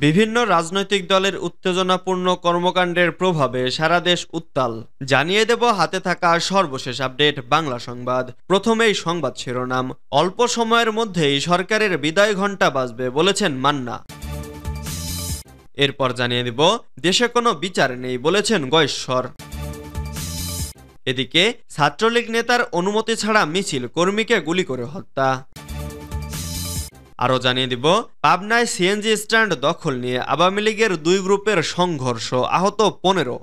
বিভিন্ন রাজনৈতিক দলের উত্তেজনাপূর্ণ কর্মকাণ্ডের প্রভাবে সারা দেশ উত্তাল। জানিয়ে দেব হাতে থাকা সর্বশেষ আপডেট বাংলা সংবাদ। প্রথমেই সংবাদ শিরোনাম। অল্প সময়ের মধ্যেই সরকারের বিদায় ঘণ্টা বাজবে বলেছেন মান্না। এরপর জানিয়ে দেব দেশে কোনো বিচার নেই বলেছেন গয়েশ্বর। এদিকে ছাত্রলীগ নেতার অনুমতি ছাড়া মিছিল, কর্মীকে গুলি করে হত্যা। আরও জানিয়ে দিব পাবনায় সিএনজি স্ট্যান্ড দখল নিয়ে আওয়ামী লীগের দুই গ্রুপের সংঘর্ষ, আহত 15।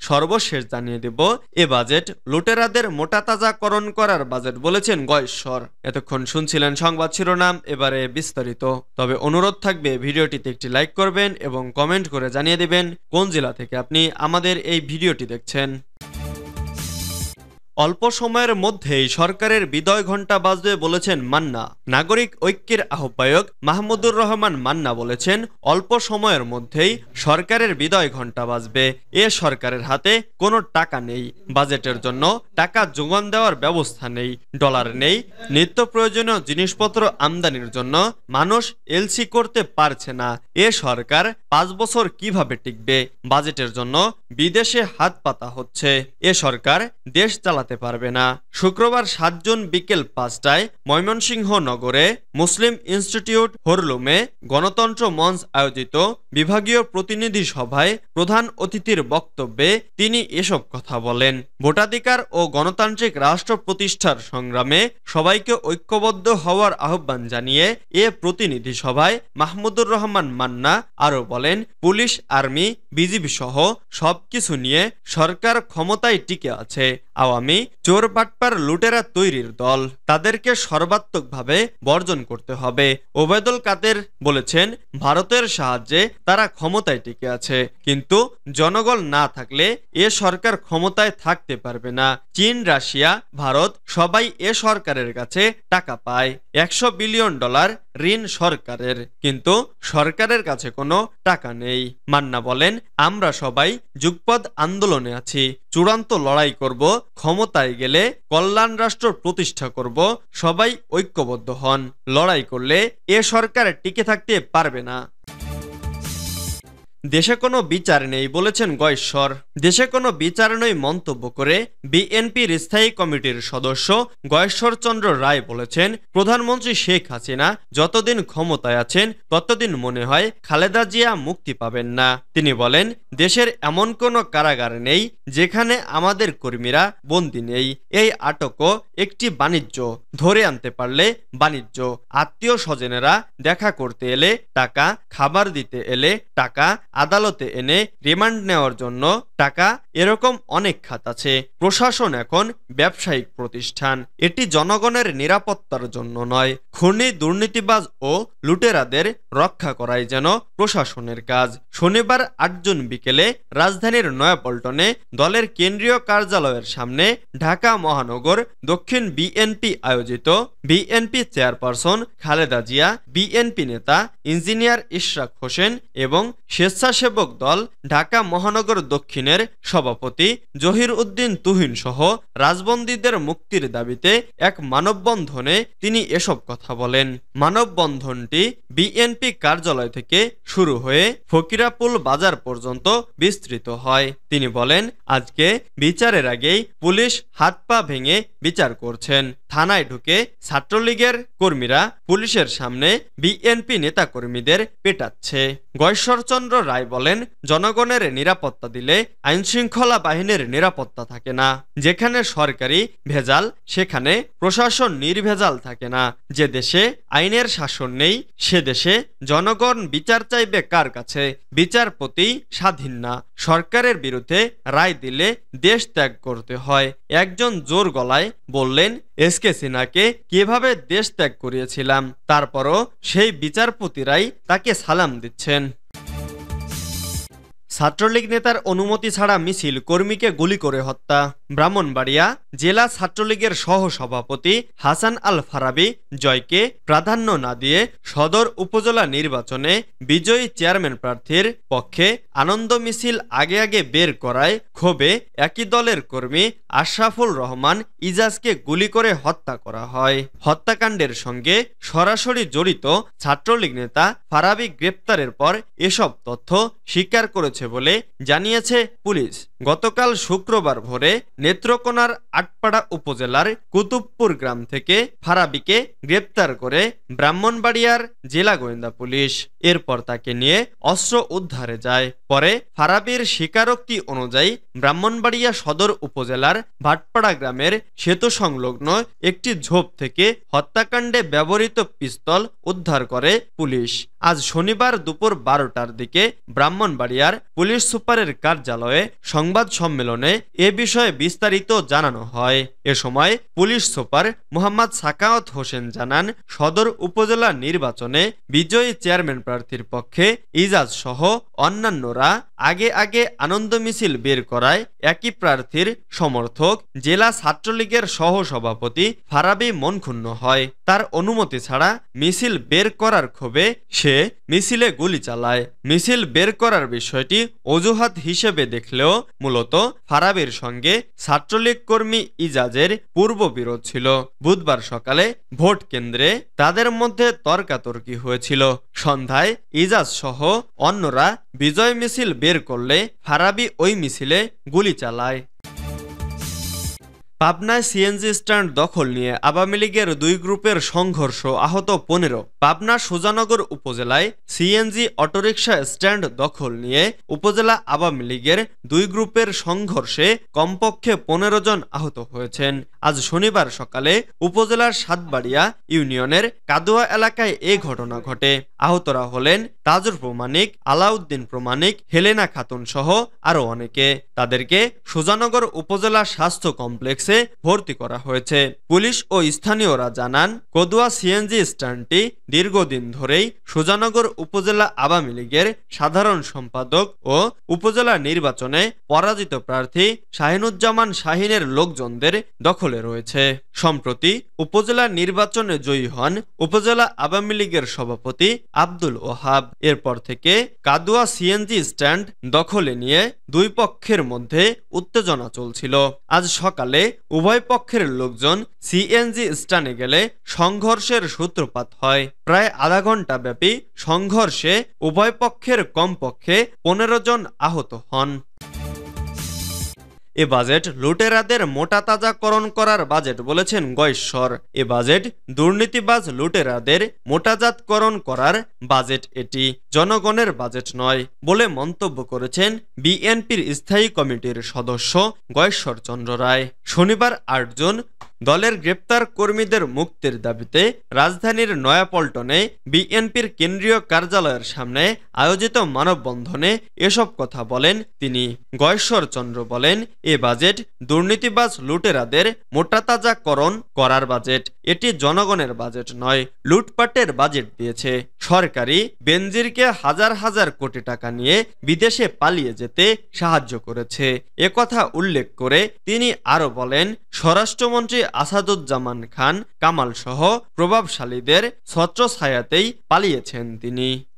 সর্বশেষ জানিয়ে দেব এ বাজেট লুটেরাদের মোটাতাজাকরণ করার বাজেট বলেছেন গয়েশ্বর। এতক্ষণ শুনছিলেন সংবাদ শিরোনাম, এবারে বিস্তারিত। তবে অনুরোধ থাকবে ভিডিওটিতে একটি লাইক করবেন এবং কমেন্ট করে জানিয়ে দেবেন কোন জেলা থেকে আপনি আমাদের এই ভিডিওটি দেখছেন। অল্প সময়ের মধ্যেই সরকারের বিদায় ঘণ্টা বাজবে বলেছেন মান্না। নাগরিক ঐক্যের আহ্বায়ক মাহমুদুর রহমান মান্না বলেছেন, অল্প সময়ের মধ্যেই সরকারের বিদায় ঘণ্টা বাজবে। এ সরকারের হাতে কোনো টাকা নেই, বাজেটের জন্য টাকা যোগান দেওয়ার ব্যবস্থা নেই, ডলার নেই, নিত্য প্রয়োজনীয় জিনিসপত্র আমদানির জন্য মানুষ এলসি করতে পারছে না। এ সরকার 5 বছর কিভাবে টিকবে? বাজেটের জন্য বিদেশে হাত পাতা হচ্ছে। এ সরকার দেশ চালাতে পারবে না। শুক্রবার 7 জুন বিকেল 5টায় ময়মনসিংহ নগরে মুসলিম ইনস্টিটিউট হরলুমে গণতন্ত্র মঞ্চ আয়োজিত বিভাগীয় প্রতিনিধি সভায় প্রধান অতিথির বক্তব্যে তিনি এসব কথা বলেন। ভোটাধিকার ও গণতান্ত্রিক রাষ্ট্র প্রতিষ্ঠার সংগ্রামে সবাইকে ঐক্যবদ্ধ হওয়ার আহ্বান জানিয়ে এ প্রতিনিধি সভায় মাহমুদুর রহমান মান্না আরও বলেন, পুলিশ, আর্মি, বিজিবি সহ সবকিছু নিয়ে সরকার ক্ষমতায় টিকে আছে। আওয়ামী চোর বাটপার লুটেরা তৈরির দল, তাদেরকে সর্বাত্মকভাবে বর্জন করতে হবে। ওবায়দুল কাদের বলেছেন, ভারতের সাহায্যে তারা ক্ষমতায় টিকে আছে, কিন্তু জনগণ না থাকলে এ সরকার ক্ষমতায় থাকতে পারবে না। চীন, রাশিয়া, ভারত সবাই এ সরকারের কাছে টাকা পায়। $100 বিলিয়ন ঋণ সরকারের, কিন্তু সরকারের কাছে কোনো টাকা নেই। মান্না বলেন, আমরা সবাই যুগপৎ আন্দোলনে আছি, চূড়ান্ত লড়াই করব, ক্ষমতায় গেলে কল্যাণ রাষ্ট্র প্রতিষ্ঠা করব। সবাই ঐক্যবদ্ধ হন, লড়াই করলে এ সরকার টিকে থাকতে পারবে না। দেশে কোনো বিচার নেই বলেছেন গয়েশ্বর। দেশে কোনো বিচার নেই মন্তব্য করে বিএনপির স্থায়ী কমিটির সদস্য গয়েশ্বর চন্দ্র রায় বলেছেন, প্রধানমন্ত্রী শেখ হাসিনা যতদিন ক্ষমতায় আছেন ততদিন মনে হয় খালেদা জিয়া মুক্তি পাবেন না। তিনি বলেন, দেশের এমন কোনো কারাগার নেই যেখানে আমাদের কর্মীরা বন্দী নেই। এই আটকও একটি বাণিজ্য, ধরে আনতে পারলে বাণিজ্য। আত্মীয় স্বজনেরা দেখা করতে এলে টাকা, খাবার দিতে এলে টাকা, আদালতে এনে রিমান্ড নেওয়ার জন্য টাকা, এরকম অনেক খাত আছে। প্রশাসন এখন ব্যবসায়িক প্রতিষ্ঠান, এটি জনগণের নিরাপত্তার জন্য নয়। খুনি, দুর্নীতিবাজ ও লুটেরাদের রক্ষা করাই যেন প্রশাসনের কাজ। শনিবার 8 জুন বিকেলে রাজধানীর নয়াপল্টনে দলের কেন্দ্রীয় কার্যালয়ের সামনে ঢাকা মহানগর দক্ষিণ বিএনপি আয়োজিত BNP chairperson Khaleda Zia, BNP নেতা ইঞ্জিনিয়ার ইশরাক হোসেন এবং স্বেচ্ছাসেবক দল ঢাকা মহানগর দক্ষিণের সভাপতি জহির উদ্দিন তুহিন সহ রাজবন্দীদের মুক্তির দাবিতে এক মানববন্ধনে তিনি এসব কথা বলেন। মানববন্ধনটি বিএনপি কার্যালয় থেকে শুরু হয়ে ফকিরাপুল বাজার পর্যন্ত বিস্তৃত হয়। তিনি বলেন, আজকে বিচারের আগেই পুলিশ হাত পা ভেঙে বিচার করছেন। থানায় ঢুকে ছাত্রলীগের কর্মীরা পুলিশের সামনে বিএনপি নেতা কর্মীদের পেটাচ্ছে। গয়েশ্বরচন্দ্র রায় বলেন, জনগণের নিরাপত্তা দিলে আইনশৃঙ্খলা বাহিনীর নিরাপত্তা থাকে না। যেখানে সরকারি ভেজাল সেখানে প্রশাসন নির্ভেজাল থাকে না। যে দেশে আইনের শাসন নেই সে দেশে জনগণ বিচার চাইবে কার কাছে? বিচারপতি স্বাধীন না। সরকারের বিরুদ্ধে রায় দিলে দেশ ত্যাগ করতে হয়। একজন জোর গলায় বললেন, এসকে সিনহাকে কিভাবে দেশ ত্যাগ করিয়েছিলাম, তারপরও সেই বিচারপতিরাই তাকে সালাম দিচ্ছেন। ছাত্রলীগ নেতার অনুমতি ছাড়া মিছিল, কর্মীকে গুলি করে হত্যা। ব্রাহ্মণবাড়িয়া জেলা ছাত্রলীগের সহসভাপতি হাসান আল ফারাবী জয়কে প্রাধান্য না দিয়ে সদর উপজেলা নির্বাচনে বিজয়ী চেয়ারম্যান প্রার্থীর পক্ষে আনন্দ মিছিল আগে আগে বের করায় ক্ষোভে একই দলের কর্মী আশরাফুল রহমান ইজাজকে গুলি করে হত্যা করা হয়। হত্যাকাণ্ডের সঙ্গে সরাসরি জড়িত ছাত্রলীগ নেতা ফারাবী গ্রেপ্তারের পর এসব তথ্য স্বীকার করেছে বলে জানিয়েছে পুলিশ। গতকাল শুক্রবার ভোরে নেত্রকোনার আটপাড়া উপজেলার কুতুবপুর গ্রাম থেকে ফারাবীকে গ্রেপ্তার করে ব্রাহ্মণবাড়িয়ার জেলা গোয়েন্দা পুলিশ। এরপর তাকে নিয়ে অস্ত্র উদ্ধারে যায়। পরে ফারাবীর স্বীকারোক্তি অনুযায়ী ব্রাহ্মণবাড়িয়া সদর উপজেলার ভাটপাড়া গ্রামের সেতু সংলগ্ন একটি ঝোপ থেকে হত্যাকাণ্ডে ব্যবহৃত পিস্তল উদ্ধার করে পুলিশ। আজ শনিবার দুপুর 12টার দিকে ব্রাহ্মণবাড়িয়ার পুলিশ সুপারের কার্যালয়ে সংবাদ সম্মেলনে এ বিষয়ে বিস্তারিত জানানো হয়। এ সময় পুলিশ সুপার মোহাম্মদ সাকাওয়াত হোসেন জানান, সদর উপজেলা নির্বাচনে বিজয়ী চেয়ারম্যান প্রার্থীর পক্ষে ইজাজ সহ অন্যান্যরা আগে আগে আনন্দ মিছিল বের করায় একই প্রার্থীর সমর্থক জেলা ছাত্রলীগের সহসভাপতি ফারাবী মন ক্ষুণ্ণ হয়। তার অনুমতি ছাড়া মিছিল বের করার ক্ষোভে সে মিছিলে গুলি চালায়। মিছিল বের করার বিষয়টি অজুহাত হিসেবে দেখলেও মূলত ফারাবীর সঙ্গে ছাত্রলীগ কর্মী ইজাজের পূর্ব বিরোধ ছিল। বুধবার সকালে ভোট কেন্দ্রে তাদের মধ্যে তর্কাতর্কি হয়েছিল। সন্ধ্যায় ইজাজ সহ অন্যরা বিজয় মিছিল বের করলে ফারাবী ওই মিছিলে গুলি চালায়। পাবনায় সিএনজি স্ট্যান্ড দখল নিয়ে আওয়ামী লীগের দুই গ্রুপের সংঘর্ষ, আহত 15। পাবনা সুজানগর উপজেলায় সিএনজি অটোরিকশা স্ট্যান্ড দখল নিয়ে উপজেলা আওয়ামী লীগের দুই গ্রুপের সংঘর্ষে কমপক্ষে 15 জন আহত হয়েছেন। আজ শনিবার সকালে উপজেলার সাতবাড়িয়া ইউনিয়নের কাদুয়া এলাকায় এ ঘটনা ঘটে। আহতরা হলেন তাজুর প্রমাণিক, আলাউদ্দিন প্রমাণিক, হেলেনা খাতুন সহ আরো অনেকে। তাদেরকে সুজানগর উপজেলা স্বাস্থ্য কমপ্লেক্সে ভর্তি করা হয়েছে। পুলিশ ও স্থানীয়রা জানান, কদুয়া সিএনজি স্ট্যান্ডটি দীর্ঘদিন ধরেই সুজানগর উপজেলা আওয়ামী লীগের সাধারণ সম্পাদক ও উপজেলা নির্বাচনে পরাজিত প্রার্থী শাহিনুজ্জামান শাহিনের লোকজনদের দখলে রয়েছে। সম্প্রতি উপজেলা নির্বাচনে জয়ী হন উপজেলা আওয়ামী লীগের সভাপতি আব্দুল ওহাব। এরপর থেকে কাদুয়া সিএনজি স্ট্যান্ড দখলে নিয়ে দুই পক্ষের মধ্যে উত্তেজনা চলছিল। আজ সকালে উভয় পক্ষের লোকজন সিএনজি স্ট্যান্ডে গেলে সংঘর্ষের সূত্রপাত হয়। প্রায় আধা ঘন্টা ব্যাপী সংঘর্ষে উভয় পক্ষের কমপক্ষে 15 জন আহত হন। এ বাজেট লুটেরাদের মোটাতাজাকরণ করার বাজেট বলেছেন গয়েশ্বর। এ বাজেট দুর্নীতিবাজ লুটেরাদের মোটাজাতকরণ করার বাজেট, এটি জনগণের বাজেট নয় বলে মন্তব্য করেছেন বিএনপির স্থায়ী কমিটির সদস্য গয়েশ্বর চন্দ্র রায়। শনিবার 8 জুন দলের গ্রেপ্তার কর্মীদের মুক্তির দাবিতে রাজধানীর নয়াপল্টনে বিএনপির কেন্দ্রীয় কার্যালয়ের সামনে আয়োজিত মানববন্ধনে এসব কথা বলেন তিনি। গয়েশ্বর চন্দ্র বলেন, এ বাজেট দুর্নীতিবাজ লুটেরাদের মোটাতাজাকরণ করার বাজেট, এটি জনগণের বাজেট নয়। লুটপাটের বাজেট দিয়েছে। সরকারি বেনজিরকে হাজার হাজার কোটি টাকা নিয়ে বিদেশে পালিয়ে যেতে সাহায্য করেছে। একথা উল্লেখ করে তিনি আরো বলেন, স্বরাষ্ট্রমন্ত্রী আসাদুজ্জামান খান কামাল সহ প্রভাবশালীদের ছত্রছায়াতেই পালিয়েছেন তিনি।